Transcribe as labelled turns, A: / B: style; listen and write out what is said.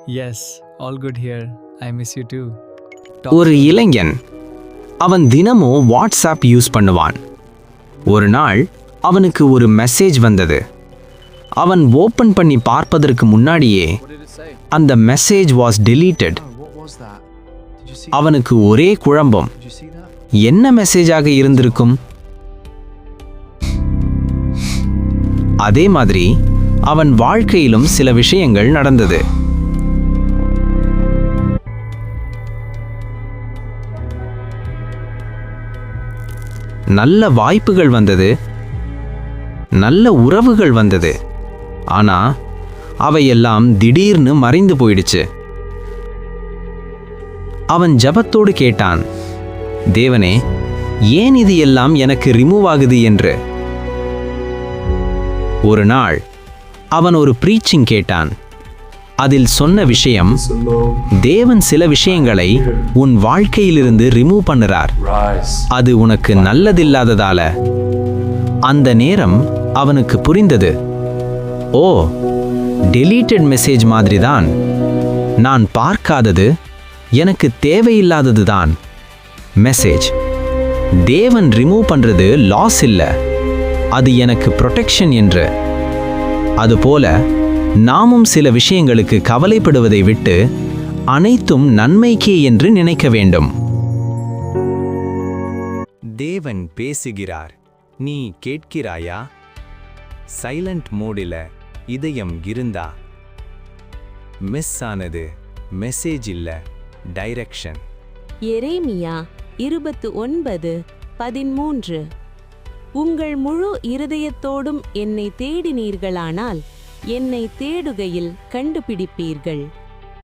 A: Yes, all good here. I miss you too.
B: ஒரு இளைஞன் அவன் தினமும் வாட்ஸ்அப் யூஸ் பண்ணுவான். ஒரு நாள் அவனுக்கு ஒரு மெசேஜ் வந்தது. அவன் ஓப்பன் பண்ணி பார்ப்பதற்கு முன்னாடியே அந்த மெசேஜ் வாஸ் deleted. அவனுக்கு ஒரே குழப்பம். என்ன மெசேஜாக இருந்திருக்கும்? அதே மாதிரி அவன் வாழ்க்கையிலும் சில விஷயங்கள் நடந்தது. நல்ல வாய்ப்புகள் வந்தது, நல்ல உறவுகள் வந்தது. ஆனா அவையெல்லாம் திடீர்னு மறைந்து போயிடுச்சு. அவன் ஜெபத்தோடு கேட்டான், தேவனே, ஏன் இது எல்லாம் எனக்கு ரிமூவ் ஆகுது என்று. ஒரு நாள் அவன் ஒரு ப்ரீச்சிங் கேட்டான். அதில் சொன்ன விஷயம், தேவன் சில விஷயங்களை உன் வாழ்க்கையிலிருந்து ரிமூவ் பண்ணுறார், அது உனக்கு நல்லதில்லாததால. அந்த நேரம் அவனுக்கு புரிந்தது, ஓ, டெலீட்டட் மெசேஜ் மாதிரி தான். நான் பார்க்காதது எனக்கு தேவையில்லாதது தான் மெசேஜ். தேவன் ரிமூவ் பண்றது லாஸ் இல்லை, அது எனக்கு ப்ரொடெக்ஷன் என்று. அதுபோல நாமும் சில விஷயங்களுக்கு கவலைப்படுவதை விட்டு அனைத்தும் நன்மைக்கே என்று நினைக்க வேண்டும். தேவன் பேசுகிறார், நீ கேட்கிறாயா? சைலண்ட் மோடில இதயம் இருந்தா. மிஸ் ஆனது மெசேஜ் இல்ல, டைரக்ஷன்.
C: எரேமியா 29:13. உங்கள் முழு இருதயத்தோடும் என்னை தேடினீர்களானால் என்னை தேடுகையில் கண்டுபிடிப்பீர்கள்.